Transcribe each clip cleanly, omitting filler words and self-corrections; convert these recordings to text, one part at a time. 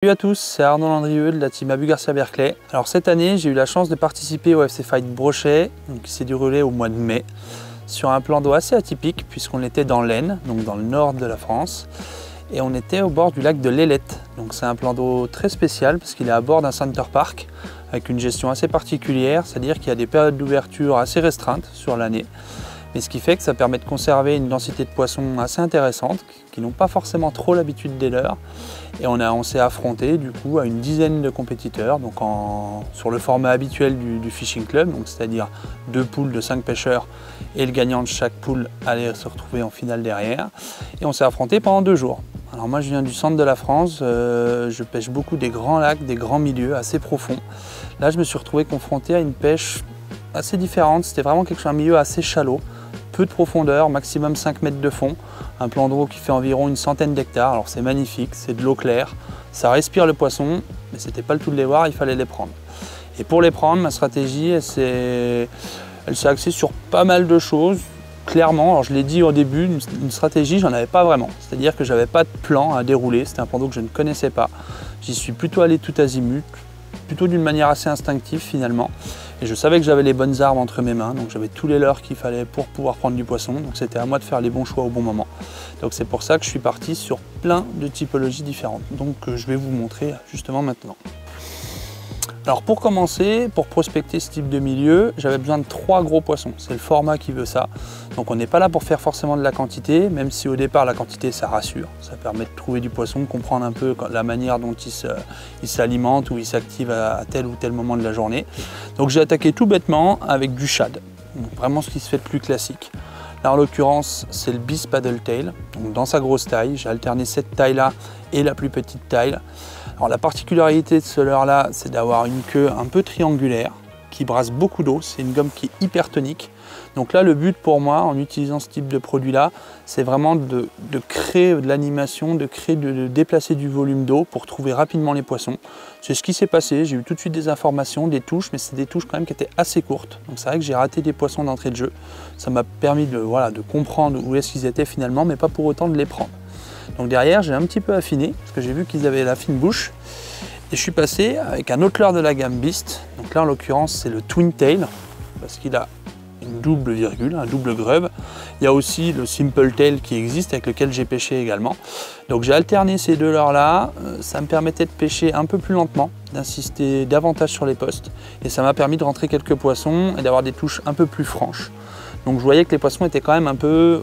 Salut à tous, c'est Arnaud Landrieux de la team Abu Garcia Berkeley. Alors cette année, j'ai eu la chance de participer au FC Fight Brochet, qui s'est déroulé au mois de mai, sur un plan d'eau assez atypique puisqu'on était dans l'Aisne, donc dans le nord de la France, et on était au bord du lac de l'Ailette. Donc c'est un plan d'eau très spécial parce qu'il est à bord d'un center park avec une gestion assez particulière, c'est-à-dire qu'il y a des périodes d'ouverture assez restreintes sur l'année. Mais ce qui fait que ça permet de conserver une densité de poissons assez intéressante, qui n'ont pas forcément trop l'habitude des leurs. Et on s'est affronté du coup à une dizaine de compétiteurs, donc sur le format habituel du fishing club, c'est-à-dire 2 poules de 5 pêcheurs et le gagnant de chaque poule allait se retrouver en finale derrière. Et on s'est affronté pendant 2 jours. Alors moi je viens du centre de la France, je pêche beaucoup des grands lacs, des grands milieux assez profonds. Là je me suis retrouvé confronté à une pêche assez différente, c'était vraiment un milieu assez shallow. Peu de profondeur, maximum 5 mètres de fond, un plan d'eau qui fait environ une centaine d'hectares. Alors c'est magnifique, c'est de l'eau claire, ça respire le poisson, mais c'était pas le tout de les voir, il fallait les prendre. Et pour les prendre, ma stratégie, elle s'est axée sur pas mal de choses. Clairement, alors je l'ai dit au début, une stratégie, j'en avais pas vraiment. C'est-à-dire que j'avais pas de plan à dérouler, c'était un plan d'eau que je ne connaissais pas. J'y suis plutôt allé tout azimut, plutôt d'une manière assez instinctive finalement. Et je savais que j'avais les bonnes armes entre mes mains, donc j'avais tous les leurres qu'il fallait pour pouvoir prendre du poisson. Donc c'était à moi de faire les bons choix au bon moment. Donc c'est pour ça que je suis parti sur plein de typologies différentes. Donc je vais vous montrer justement maintenant. Alors pour commencer, pour prospecter ce type de milieu, j'avais besoin de 3 gros poissons. C'est le format qui veut ça. Donc on n'est pas là pour faire forcément de la quantité, même si au départ la quantité ça rassure. Ça permet de trouver du poisson, de comprendre un peu la manière dont il s'alimente ou il s'active à tel ou tel moment de la journée. Donc j'ai attaqué tout bêtement avec du shad. Donc vraiment ce qui se fait de plus classique. Là en l'occurrence c'est le Biss Paddle Tail. Donc dans sa grosse taille, j'ai alterné cette taille là et la plus petite taille. Alors la particularité de ce leurre là, c'est d'avoir une queue un peu triangulaire qui brasse beaucoup d'eau. C'est une gomme qui est hyper tonique. Donc là le but pour moi en utilisant ce type de produit là, c'est vraiment de créer de l'animation, de déplacer du volume d'eau pour trouver rapidement les poissons. C'est ce qui s'est passé, j'ai eu tout de suite des informations, des touches, mais c'est des touches quand même qui étaient assez courtes. Donc c'est vrai que j'ai raté des poissons d'entrée de jeu. Ça m'a permis de comprendre où est-ce qu'ils étaient finalement, mais pas pour autant de les prendre. Donc derrière, j'ai un petit peu affiné, parce que j'ai vu qu'ils avaient la fine bouche. Et je suis passé avec un autre leurre de la gamme Beast. Donc là, en l'occurrence, c'est le Twin Tail, parce qu'il a une double virgule, un double grub. Il y a aussi le Simple Tail qui existe, avec lequel j'ai pêché également. Donc j'ai alterné ces deux leurres-là. Ça me permettait de pêcher un peu plus lentement, d'insister davantage sur les postes. Et ça m'a permis de rentrer quelques poissons et d'avoir des touches un peu plus franches. Donc je voyais que les poissons étaient quand même un peu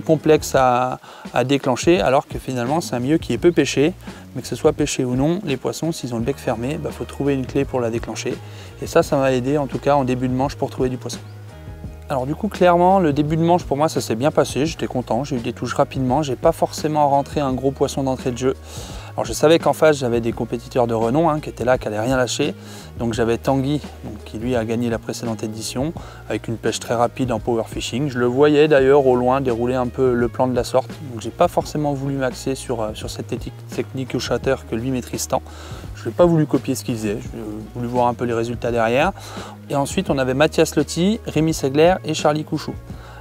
complexes à déclencher, alors que finalement c'est un milieu qui est peu pêché, mais que ce soit pêché ou non, les poissons, s'ils ont le bec fermé, il faut trouver une clé pour la déclencher. Et ça m'a aidé en tout cas en début de manche pour trouver du poisson. Alors du coup clairement le début de manche pour moi ça s'est bien passé, j'étais content, j'ai eu des touches rapidement, j'ai pas forcément rentré un gros poisson d'entrée de jeu. Alors je savais qu'en face j'avais des compétiteurs de renom qui étaient là, qui n'allaient rien lâcher. Donc j'avais Tanguy qui lui a gagné la précédente édition avec une pêche très rapide en power fishing. Je le voyais d'ailleurs au loin dérouler un peu le plan de la sorte. Donc j'ai pas forcément voulu m'axer sur cette technique au shatter que lui maîtrise tant. Je n'ai pas voulu copier ce qu'il faisait, j'ai voulu voir un peu les résultats derrière. Et ensuite on avait Mathias Lotti, Rémi Segler et Charlie Couchou.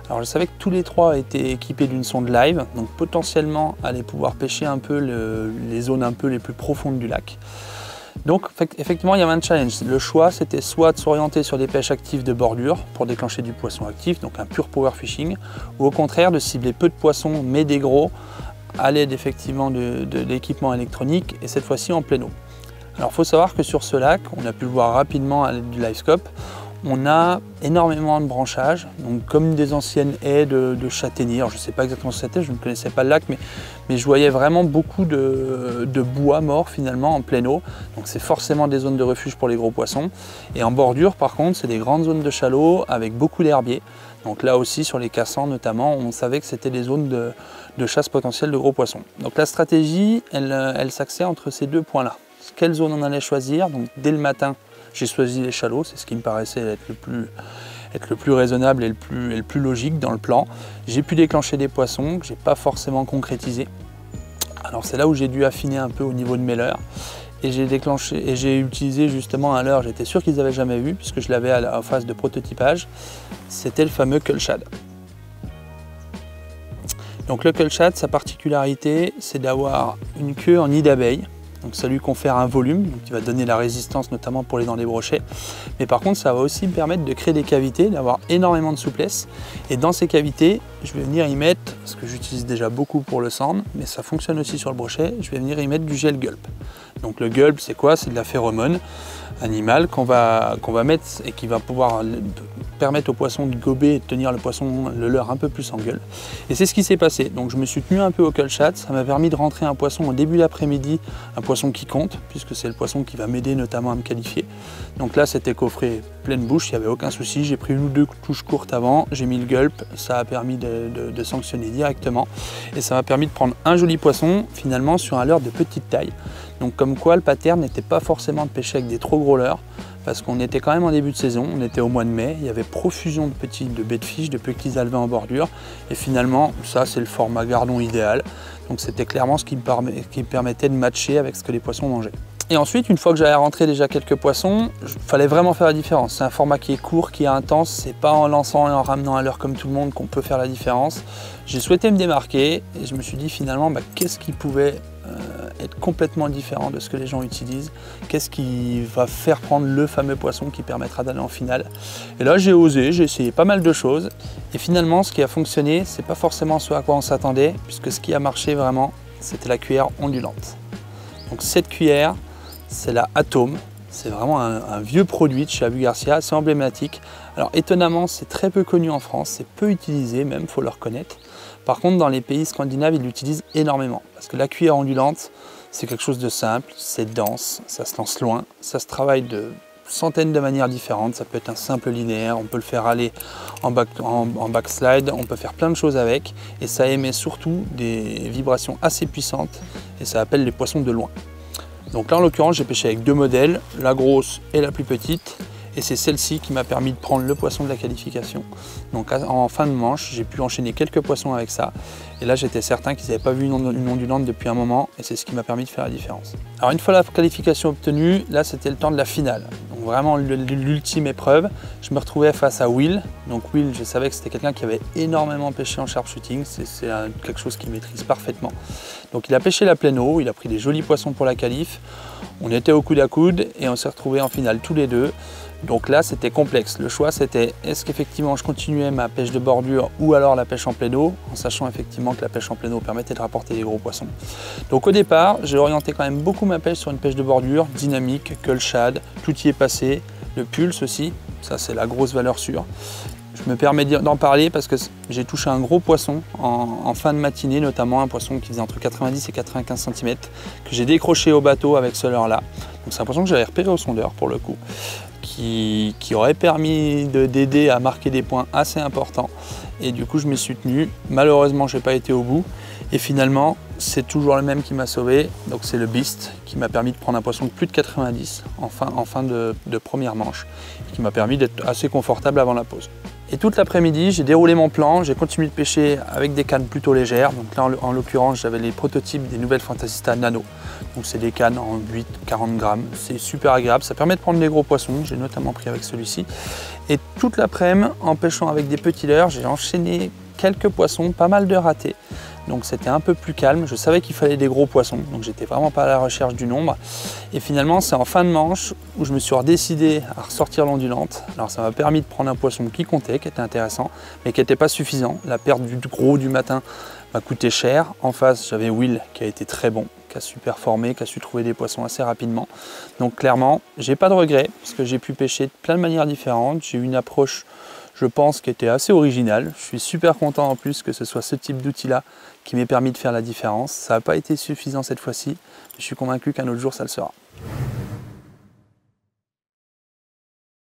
Alors je savais que tous les 3 étaient équipés d'une sonde live, donc potentiellement allaient pouvoir pêcher un peu les zones un peu les plus profondes du lac. Donc effectivement il y avait un challenge. Le choix c'était soit de s'orienter sur des pêches actives de bordure pour déclencher du poisson actif, donc un pur power fishing, ou au contraire de cibler peu de poissons mais des gros à l'aide effectivement de l'équipement électronique et cette fois-ci en pleine eau. Alors il faut savoir que sur ce lac, on a pu le voir rapidement à l'aide du LiveScope, on a énormément de branchages, donc comme des anciennes haies de châtaigniers. Alors je ne sais pas exactement ce que c'était, je ne connaissais pas le lac, mais je voyais vraiment beaucoup de bois mort finalement en pleine eau. Donc c'est forcément des zones de refuge pour les gros poissons. Et en bordure par contre, c'est des grandes zones de chalot avec beaucoup d'herbiers. Donc là aussi sur les cassants notamment, on savait que c'était des zones de chasse potentielle de gros poissons. Donc la stratégie, elle s'axait entre ces 2 points-là. Quelle zone on allait choisir? Donc dès le matin, j'ai choisi les chalots, c'est ce qui me paraissait être le plus raisonnable et le plus logique dans le plan. J'ai pu déclencher des poissons que je n'ai pas forcément concrétisés. Alors c'est là où j'ai dû affiner un peu au niveau de mes leurres. Et j'ai utilisé justement un leurre, j'étais sûr qu'ils n'avaient jamais vu, puisque je l'avais en phase de prototypage. C'était le fameux Cull Shad. Donc le Cull Shad, sa particularité, c'est d'avoir une queue en nid d'abeille. donc ça lui confère un volume, donc qui va donner la résistance notamment pour les dents des brochets. Mais par contre, ça va aussi me permettre de créer des cavités, d'avoir énormément de souplesse. Et dans ces cavités, je vais venir y mettre, ce que j'utilise déjà beaucoup pour le sand, mais ça fonctionne aussi sur le brochet, je vais venir y mettre du gel gulp. Donc le gulp, c'est quoi? C'est de la phéromone animale qu'on va mettre et qui va pouvoir permettre au poisson de gober et de tenir le leurre un peu plus en gueule. Et c'est ce qui s'est passé. Donc je me suis tenu un peu au culchat, ça m'a permis de rentrer un poisson au début d'après-midi, un poisson qui compte, puisque c'est le poisson qui va m'aider notamment à me qualifier. Donc là c'était coffré pleine bouche, il n'y avait aucun souci, j'ai pris une ou deux touches courtes avant, j'ai mis le gulp, ça a permis de sanctionner directement et ça m'a permis de prendre un joli poisson finalement sur un leurre de petite taille. Donc comme quoi le pattern n'était pas forcément de pêcher avec des trop gros leurres, parce qu'on était quand même en début de saison, on était au mois de mai, il y avait profusion de baies de fiches, de petits alevins en bordure, et finalement ça c'est le format gardon idéal, donc c'était clairement ce qui me permettait de matcher avec ce que les poissons mangeaient. Et ensuite, une fois que j'avais rentré déjà quelques poissons, il fallait vraiment faire la différence. C'est un format qui est court, qui est intense, c'est pas en lançant et en ramenant à l'heure comme tout le monde qu'on peut faire la différence. J'ai souhaité me démarquer et je me suis dit finalement qu'est-ce qui pouvait être complètement différent de ce que les gens utilisent, qu'est-ce qui va faire prendre le fameux poisson qui permettra d'aller en finale. Et là j'ai osé, j'ai essayé pas mal de choses et finalement ce qui a fonctionné, c'est pas forcément ce à quoi on s'attendait, puisque ce qui a marché vraiment, c'était la cuillère ondulante. Donc cette cuillère, c'est la Atome, c'est vraiment un vieux produit de chez Abu Garcia, c'est emblématique. Alors étonnamment, c'est très peu connu en France, c'est peu utilisé même, faut le reconnaître. Par contre, dans les pays scandinaves, ils l'utilisent énormément, parce que la cuillère ondulante, c'est quelque chose de simple, c'est dense, ça se lance loin, ça se travaille de centaines de manières différentes, ça peut être un simple linéaire, on peut le faire aller en backslide, on peut faire plein de choses avec, et ça émet surtout des vibrations assez puissantes, et ça appelle les poissons de loin. Donc là en l'occurrence j'ai pêché avec deux modèles, la grosse et la plus petite, et c'est celle-ci qui m'a permis de prendre le poisson de la qualification. Donc en fin de manche, j'ai pu enchaîner quelques poissons avec ça, et là j'étais certain qu'ils n'avaient pas vu une ondulante depuis un moment, et c'est ce qui m'a permis de faire la différence. Alors une fois la qualification obtenue, là c'était le temps de la finale. Donc vraiment l'ultime épreuve, je me retrouvais face à Will. Donc Will, je savais que c'était quelqu'un qui avait énormément pêché en sharpshooting, c'est quelque chose qu'il maîtrise parfaitement. Donc il a pêché la pleine eau, il a pris des jolis poissons pour la qualif, on était au coude à coude et on s'est retrouvés en finale tous les deux. Donc là c'était complexe, le choix c'était est-ce qu'effectivement je continuais ma pêche de bordure ou alors la pêche en pleine eau, en sachant effectivement que la pêche en pleine eau permettait de rapporter des gros poissons. Donc au départ j'ai orienté quand même beaucoup ma pêche sur une pêche de bordure, dynamique, que le shad, tout y est passé, le pulse aussi, ça c'est la grosse valeur sûre. Je me permets d'en parler parce que j'ai touché un gros poisson en fin de matinée, notamment un poisson qui faisait entre 90 et 95 cm, que j'ai décroché au bateau avec ce leurre là. Donc c'est un poisson que j'avais repéré au sondeur pour le coup, qui aurait permis d'aider à marquer des points assez importants. Et du coup je m'y suis tenu. Malheureusement je n'ai pas été au bout. Et finalement c'est toujours le même qui m'a sauvé. Donc c'est le Beast qui m'a permis de prendre un poisson de plus de 90 en fin de première manche, qui m'a permis d'être assez confortable avant la pause. Et toute l'après-midi, j'ai déroulé mon plan, j'ai continué de pêcher avec des cannes plutôt légères. Donc là, en l'occurrence, j'avais les prototypes des nouvelles Fantasista Nano. Donc c'est des cannes en 8-40 grammes. C'est super agréable, ça permet de prendre des gros poissons. J'ai notamment pris avec celui-ci. Et toute l'après-midi, en pêchant avec des petits leurres, j'ai enchaîné quelques poissons, pas mal de ratés. Donc c'était un peu plus calme, je savais qu'il fallait des gros poissons, donc j'étais vraiment pas à la recherche du nombre. Et finalement c'est en fin de manche où je me suis redécidé à ressortir l'ondulante. Alors ça m'a permis de prendre un poisson qui comptait, qui était intéressant, mais qui n'était pas suffisant. La perte du gros du matin m'a coûté cher. En face j'avais Will qui a été très bon, qui a su performer, qui a su trouver des poissons assez rapidement. Donc clairement j'ai pas de regrets, parce que j'ai pu pêcher de plein de manières différentes. J'ai eu une approche, je pense, qui était assez originale. Je suis super content en plus que ce soit ce type d'outil là qui m'ait permis de faire la différence. Ça n'a pas été suffisant cette fois-ci, mais je suis convaincu qu'un autre jour ça le sera.